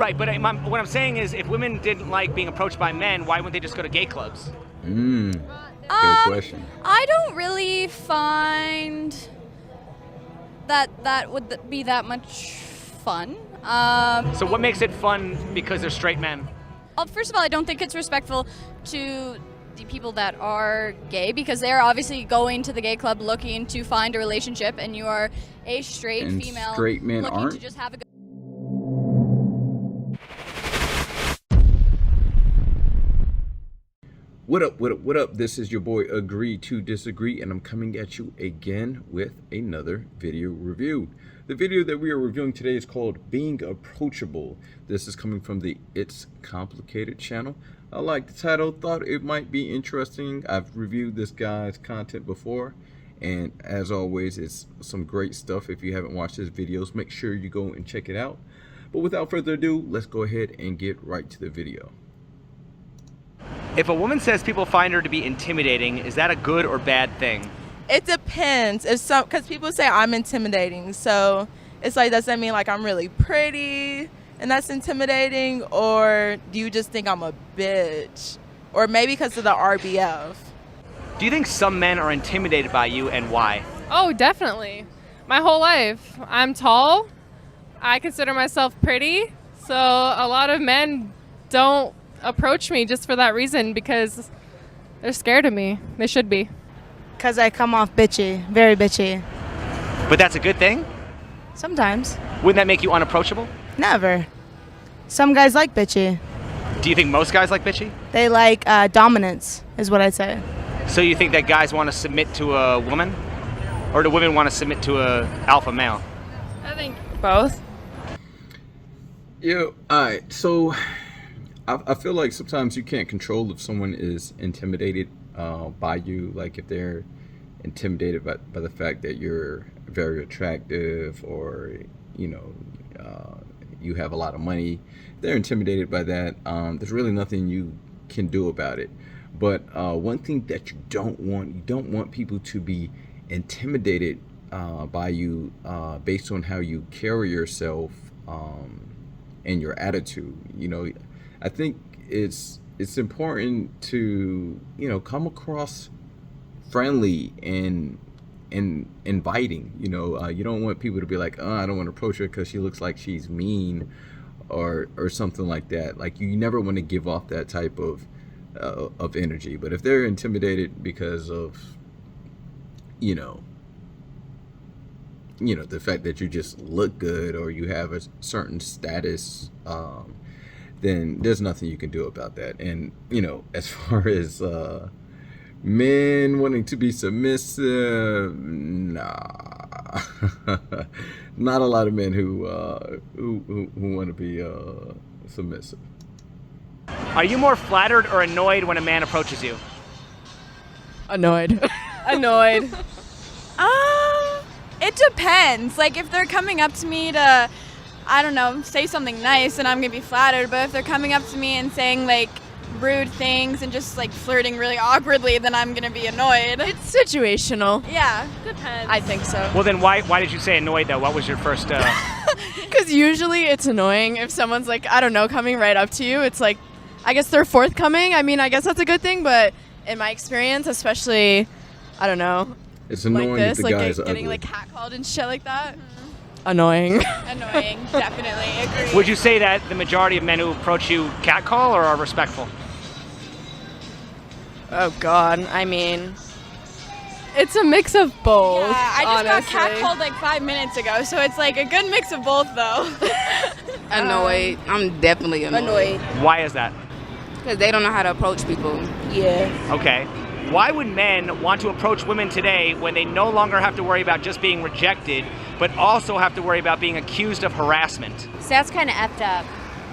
Right, but what I'm saying is, if women didn't like being approached by men, why wouldn't they just go to gay clubs? Good question. I don't really find that would be that much fun. So what makes it fun because they're straight men? Well, first of all, I don't think it's respectful to the people that are gay, because they're obviously going to the gay club looking to find a relationship, and you are a straight And female straight men looking aren't? to just have a good. What up, what up, what up? This is your boy Agree to Disagree, and I'm coming at you again with another video review. The video that we are reviewing today is called Being Approachable. This is coming from the It's Complicated channel. I like the title, thought it might be interesting. I've reviewed this guy's content before, and as always, it's some great stuff. If you haven't watched his videos, make sure you go and check it out. But without further ado, let's go ahead and get right to the video. If a woman says people find her to be intimidating, is that a good or bad thing? It depends. Because people say I'm intimidating, so it's like, does that mean like I'm really pretty and that's intimidating, or do you just think I'm a bitch, or maybe because of the RBF? Do you think some men are intimidated by you, and why? Oh, definitely. My whole life. I'm tall. I consider myself pretty. So a lot of men don't approach me just for that reason, because they're scared of me. They should be. Because I come off bitchy, very bitchy. But that's a good thing? Sometimes. Wouldn't that make you unapproachable? Never. Some guys like bitchy. Do you think most guys like bitchy? They like dominance, is what I'd say. So you think that guys want to submit to a woman? Or do women want to submit to a alpha male? I think both. Yeah, alright, so I feel like sometimes you can't control if someone is intimidated by you, like if they're intimidated by the fact that you're very attractive, or you know, you have a lot of money. If they're intimidated by that, there's really nothing you can do about it. But one thing that you don't want people to be intimidated by you based on how you carry yourself and your attitude. You know, I think it's important to, you know, come across friendly and inviting. You know, you don't want people to be like, oh, I don't want to approach her because she looks like she's mean, or something like that. Like, you never want to give off that type of energy. But if they're intimidated because of, you know, the fact that you just look good or you have a certain status, then there's nothing you can do about that. And, you know, as far as men wanting to be submissive, nah. Not a lot of men who want to be submissive. Are you more flattered or annoyed when a man approaches you? Annoyed. Annoyed. It depends. Like, if they're coming up to me to, I don't know, say something nice, then I'm gonna be flattered. But if they're coming up to me and saying like rude things and just like flirting really awkwardly, then I'm gonna be annoyed. It's situational. Yeah. Depends. I think so. Well, then why did you say annoyed though? What was your first? Because usually it's annoying if someone's like, I don't know, coming right up to you. It's like, I guess they're forthcoming. I mean, I guess that's a good thing, but in my experience, especially, I don't know, It's annoying like this, if the like guy's getting ugly. like catcalled and shit like that. Annoying. Annoying, definitely. Agree. Would you say that the majority of men who approach you catcall or are respectful? Oh God, I mean, it's a mix of both. Yeah, I just honestly. got catcalled like 5 minutes ago, so it's like a good mix of both, though. Annoyed. I'm definitely annoyed. Why is that? Because they don't know how to approach people. Yeah. Okay. Why would men want to approach women today when they no longer have to worry about just being rejected, but also have to worry about being accused of harassment? So that's kind of effed up,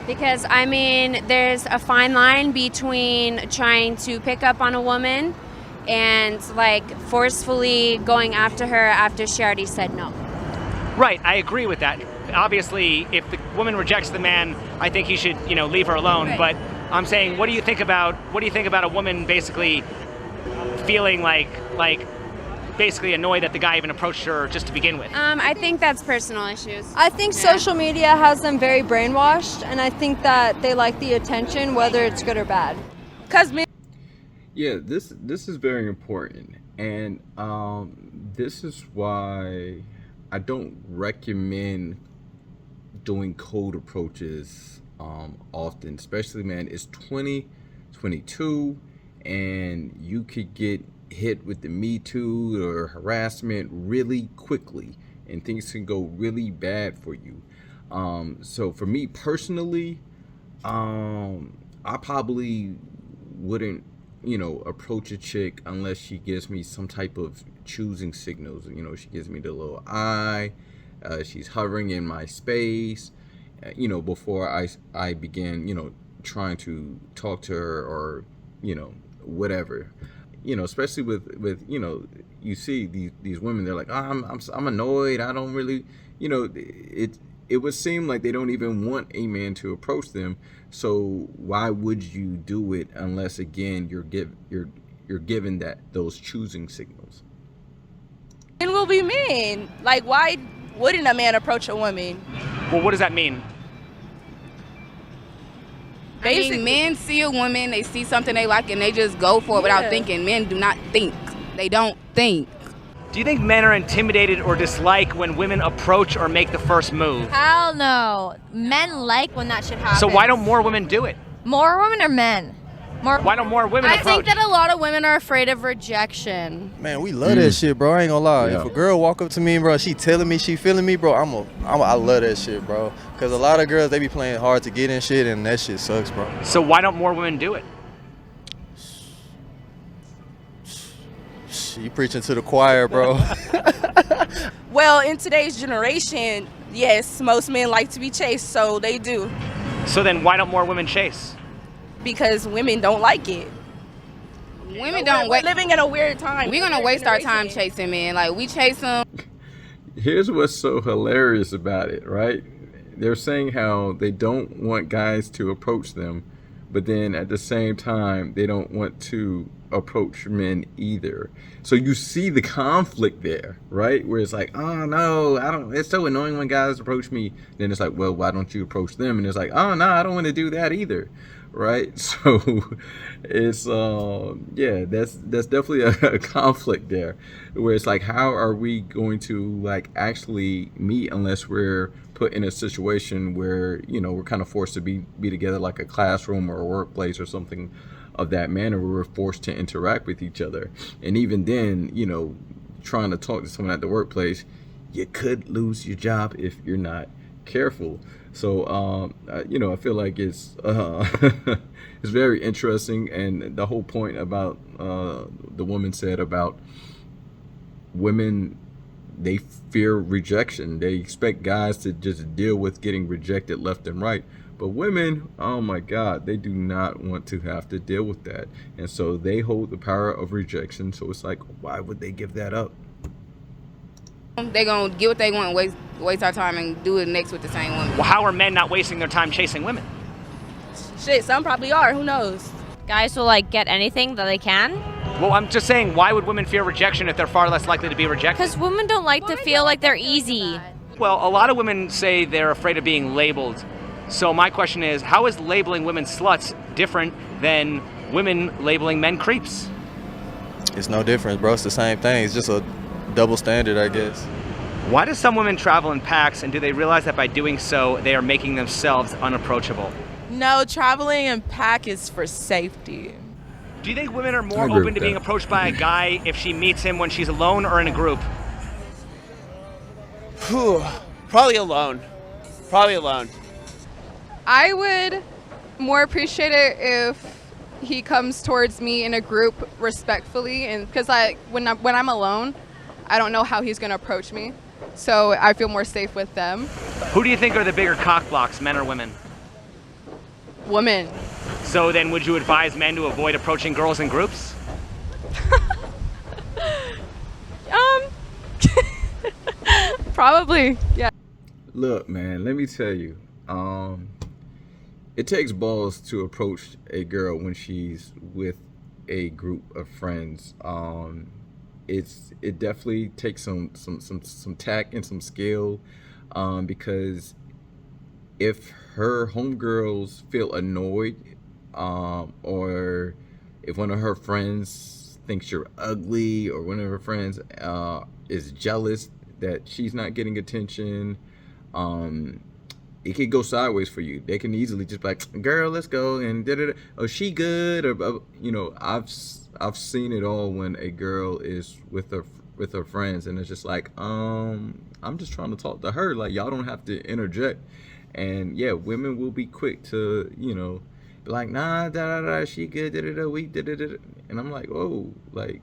because I mean, there's a fine line between trying to pick up on a woman and like forcefully going after her after she already said no. Right, I agree with that. Obviously, if the woman rejects the man, I think he should, you know, leave her alone. Right. But I'm saying, what do you think about a woman basically feeling like basically annoyed that the guy even approached her just to begin with. I think that's personal issues. I think social media has them very brainwashed, and I think that they like the attention, whether it's good or bad. Because me. Yeah, this is very important, and this is why I don't recommend doing cold approaches often, especially, man, it's 2022 and you could get hit with the Me Too or harassment really quickly, and things can go really bad for you. So for me personally, I probably wouldn't, approach a chick unless she gives me some type of choosing signals. She gives me the little eye, she's hovering in my space, before I begin, trying to talk to her or, whatever. Especially with you see these women, they're like, oh, I'm annoyed. I don't really, it would seem like they don't even want a man to approach them. So why would you do it unless, again, you're given those choosing signals? Men will be mean. Like, why wouldn't a man approach a woman? Well, what does that mean? Basically, men see a woman, they see something they like, and they just go for it without thinking. Men do not think. They don't think. Do you think men are intimidated or dislike when women approach or make the first move? Hell no. Men like when that shit happens. So why don't more women do it? More women or men? Why don't more women approach? I think that a lot of women are afraid of rejection. Man, we love that shit, bro. I ain't gonna lie. Yeah. If a girl walk up to me, bro, she telling me she feeling me, bro, I love that shit, bro. Cause a lot of girls, they be playing hard to get in shit, and that shit sucks, bro. So why don't more women do it? You preaching to the choir, bro. Well, in today's generation, yes, most men like to be chased, so they do. So then why don't more women chase? Because women don't like it. Women don't We're living in a weird time. We're gonna waste our time chasing men. Like, we chase them. Here's what's so hilarious about it, right? They're saying how they don't want guys to approach them, but then at the same time, they don't want to approach men either. So you see the conflict there, right? Where it's like, oh no, it's so annoying when guys approach me. Then it's like, well, why don't you approach them? And it's like, oh no, I don't want to do that either. Right? So it's that's definitely a conflict there, where it's like, how are we going to like actually meet unless we're put in a situation where we're kind of forced to be together, like a classroom or a workplace or something of that manner, where we're forced to interact with each other. And even then, trying to talk to someone at the workplace, you could lose your job if you're not careful. So I feel like it's it's very interesting, and the whole point about the woman said about women, they fear rejection. They expect guys to just deal with getting rejected left and right. But women, oh my God, they do not want to have to deal with that. And so they hold the power of rejection. So it's like, why would they give that up? They gonna get what they want, waste our time, and do it next with the same woman. Well, how are men not wasting their time chasing women? Shit, some probably are. Who knows? Guys will like get anything that they can. Well, I'm just saying, why would women fear rejection if they're far less likely to be rejected? Because women don't like to feel like they're easy. Well, a lot of women say they're afraid of being labeled. So my question is, how is labeling women sluts different than women labeling men creeps? It's no difference, bro. It's the same thing. It's just a double standard, I guess. Why do some women travel in packs, and do they realize that by doing so, they are making themselves unapproachable? No, traveling in pack is for safety. Do you think women are I more agree open with to being that. approached by a guy if she meets him when she's alone or in a group? Probably alone. I would more appreciate it if he comes towards me in a group respectfully, and because when I'm alone, I don't know how he's going to approach me, so I feel more safe with them. Who do you think are the bigger cock blocks, men or women? Women. So then would you advise men to avoid approaching girls in groups? Probably, yeah. Look, man, let me tell you, it takes balls to approach a girl when she's with a group of friends. it definitely takes some tact and some skill, because if her homegirls feel annoyed, or if one of her friends thinks you're ugly, or one of her friends is jealous that she's not getting attention, it could go sideways for you. They can easily just be like, girl, let's go, and da-da-da. Oh, she good, or I've seen it all when a girl is with her friends, and it's just like, I'm just trying to talk to her. Like, y'all don't have to interject. And yeah, women will be quick to, be like, nah, da da da, she good, da da da, we da da da. And I'm like, oh, like,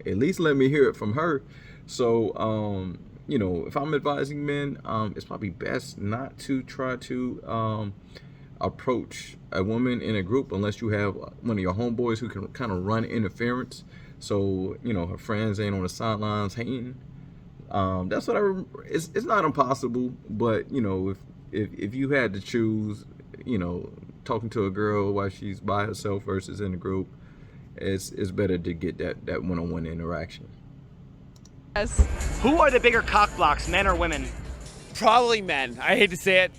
at least let me hear it from her. So, if I'm advising men, it's probably best not to try to approach a woman in a group unless you have one of your homeboys who can kind of run interference. So, her friends ain't on the sidelines hating. That's what it's not impossible, but, if you had to choose, talking to a girl while she's by herself versus in a group, it's better to get that one-on-one interaction. Who are the bigger cock blocks, men or women? Probably men. I hate to say it.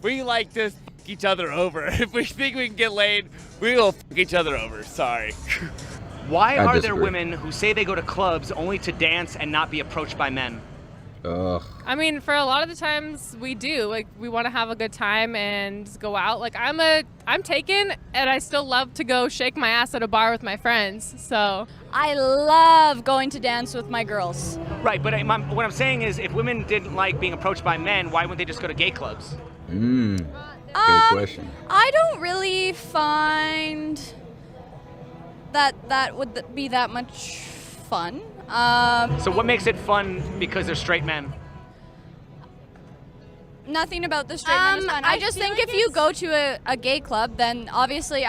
We like to fuck each other over. If we think we can get laid, we will fuck each other over. Sorry. Why I are there disagree. women who say they go to clubs only to dance and not be approached by men? I mean, for a lot of the times we do. Like, we want to have a good time and go out. Like, I'm taken, and I still love to go shake my ass at a bar with my friends. So I love going to dance with my girls. Right, but what I'm saying is, if women didn't like being approached by men, why wouldn't they just go to gay clubs? Good question. I don't really find that would be that much fun. So what makes it fun because they're straight men? Nothing about the straight men is fun. I just think if you go to a gay club, then obviously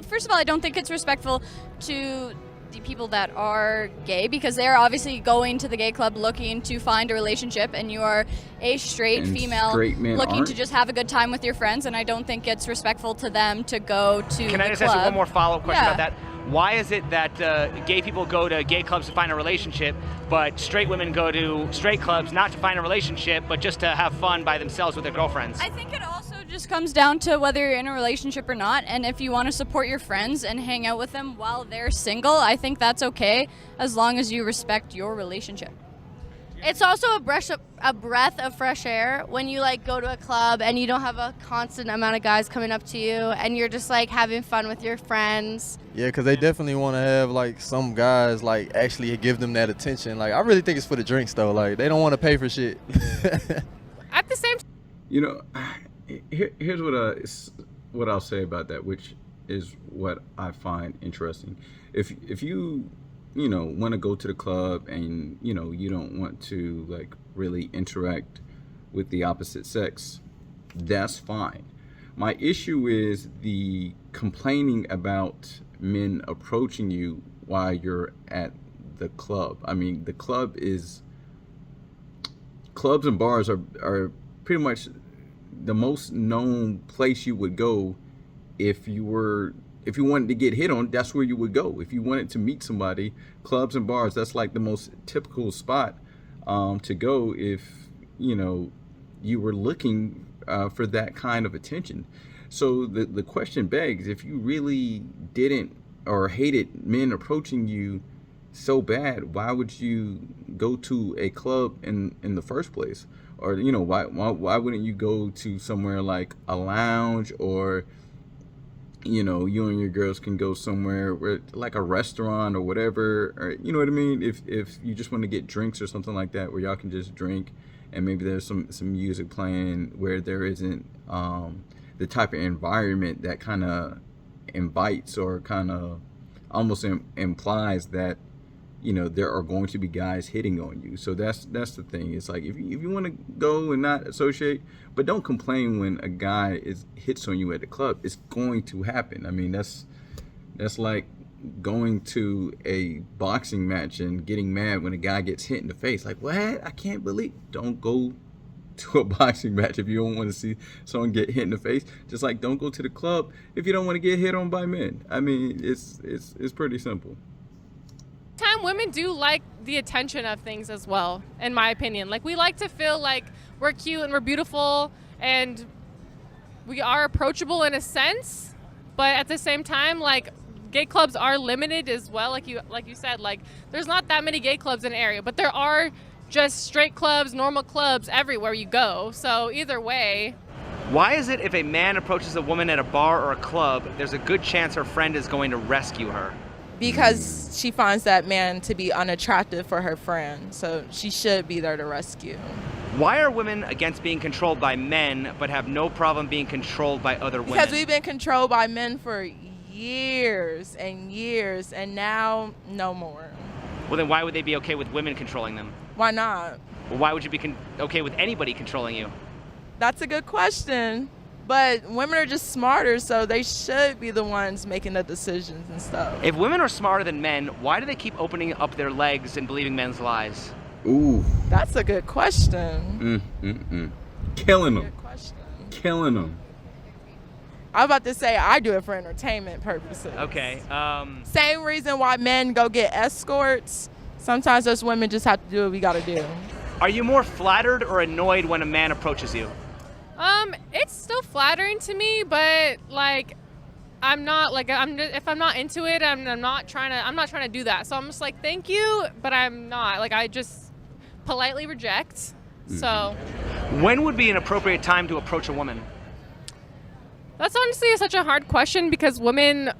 first of all, I don't think it's respectful to the people that are gay, because they're obviously going to the gay club looking to find a relationship, and you are a straight And female straight men looking aren't? to just have a good time with your friends, and I don't think it's respectful to them to go to Can the I just club. ask you one more follow-up question Yeah. about that? Why is it that gay people go to gay clubs to find a relationship, but straight women go to straight clubs not to find a relationship, but just to have fun by themselves with their girlfriends? I think it also just comes down to whether you're in a relationship or not, and if you want to support your friends and hang out with them while they're single, I think that's okay, as long as you respect your relationship. It's also a breath of fresh air when you like go to a club and you don't have a constant amount of guys coming up to you and you're just like having fun with your friends. Yeah, because they definitely want to have like some guys like actually give them that attention. Like, I really think it's for the drinks though. Like, they don't want to pay for shit. At the same Here's what I'll say about that, which is what I find interesting. If you want to go to the club and you don't want to like really interact with the opposite sex, that's fine. My issue is the complaining about men approaching you while you're at the club. I mean, clubs and bars are pretty much the most known place you would go if you wanted to get hit on. That's where you would go. If you wanted to meet somebody, clubs and bars, that's like the most typical spot to go if you were looking for that kind of attention. So the question begs, if you really didn't or hated men approaching you so bad, why would you go to a club in the first place? Or why wouldn't you go to somewhere like a lounge, or you and your girls can go somewhere where like a restaurant or whatever, or you know what I mean? If you just want to get drinks or something like that, where y'all can just drink and maybe there's some music playing, where there isn't the type of environment that kind of invites or kind of almost implies that there are going to be guys hitting on you. So that's the thing. It's like if you want to go and not associate, but don't complain when a guy hits on you at the club. It's going to happen. I mean, that's like going to a boxing match and getting mad when a guy gets hit in the face. Like, what? I can't believe. Don't go to a boxing match if you don't want to see someone get hit in the face. Just like don't go to the club if you don't want to get hit on by men. I mean, it's pretty simple. time time, women do like the attention of things as well, in my opinion. Like, we like to feel like we're cute and we're beautiful and we are approachable in a sense, but at the same time, like, gay clubs are limited as well. Like you said, like, there's not that many gay clubs in the area, but there are just straight clubs, normal clubs everywhere you go. So either way. Why is it if a man approaches a woman at a bar or a club, there's a good chance her friend is going to rescue her? Because she finds that man to be unattractive for her friend, so she should be there to rescue. Why are women against being controlled by men but have no problem being controlled by other women? Because we've been controlled by men for years and years, and now no more. Well, then why would they be okay with women controlling them? Why not? Well, why would you be okay with anybody controlling you? That's a good question. But women are just smarter, so they should be the ones making the decisions and stuff. If women are smarter than men, why do they keep opening up their legs and believing men's lies? Ooh. That's a good question. Killing them. Good question. Killing them. I was about to say I do it for entertainment purposes. Okay. Same reason why men go get escorts. Sometimes us women just have to do what we gotta do. Are you more flattered or annoyed when a man approaches you? It's still flattering to me, but like, I'm not like if I'm not into it, I'm not trying to do that. So I'm just like, thank you, but I'm not. Like, I just politely reject. So. When would be an appropriate time to approach a woman? That's honestly such a hard question because women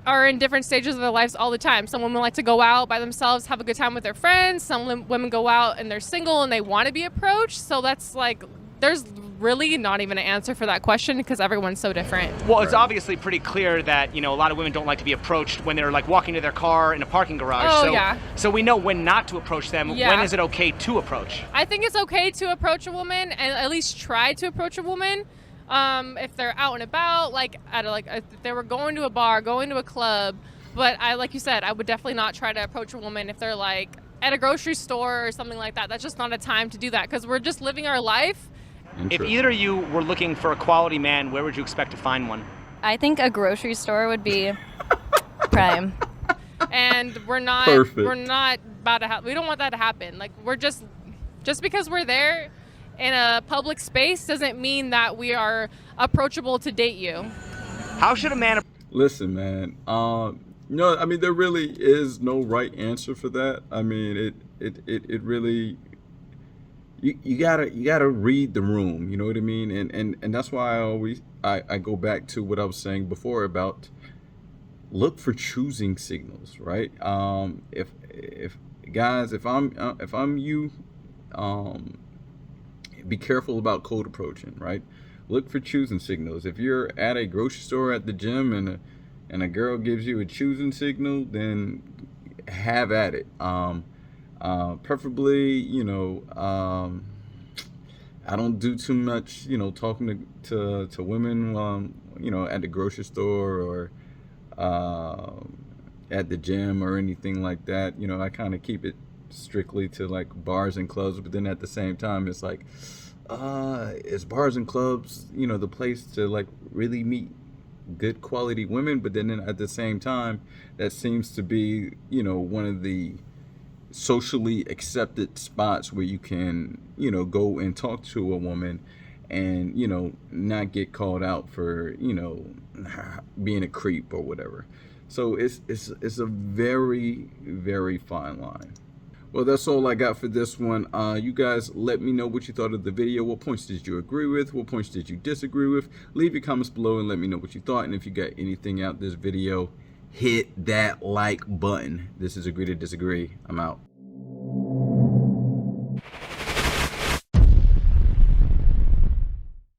are in different stages of their lives all the time. Some women like to go out by themselves, have a good time with their friends. Some women go out and they're single and they want to be approached. So that's like, there's really not even an answer for that question because everyone's so different. Well, it's obviously pretty clear that, you know, a lot of women don't like to be approached when they're like walking to their car in a parking garage. Oh, yeah. So we know when not to approach them. Yeah. When is it okay to approach? I think it's okay to approach a woman and at least try to approach a woman. If they're out and about, like if they were going to a bar, going to a club. But like you said, I would definitely not try to approach a woman if they're like at a grocery store or something like that. That's just not a time to do that because we're just living our life. If either of you were looking for a quality man, where would you expect to find one? I think a grocery store would be prime. And we're not about to we don't want that to happen. Like, we're just because we're there in a public space doesn't mean that we are approachable to date you. How should a man... Listen, man. No, I mean, there really is no right answer for that. I mean, it really... You gotta read the room, you know what I mean? And that's why I go back to what I was saying before about look for choosing signals, right? If guys, if I'm you, be careful about cold approaching, right? Look for choosing signals. If you're at a grocery store, at the gym, and a girl gives you a choosing signal, then have at it. Preferably, you know, I don't do too much, you know, talking to women, you know, at the grocery store or at the gym or anything like that. You know, I kind of keep it strictly to like bars and clubs, but then at the same time, it's like, is bars and clubs, you know, the place to like really meet good quality women? But then at the same time, that seems to be, you know, one of the socially accepted spots where you can, you know, go and talk to a woman and, you know, not get called out for, you know, being a creep or whatever. So it's a very, very fine line. Well, that's all I got for this one. You guys let me know what you thought of the video. What points did you agree with? What points did you disagree with? Leave your comments below and let me know what you thought. And if you got anything out this video, hit that like button. This is Agree to Disagree. I'm out.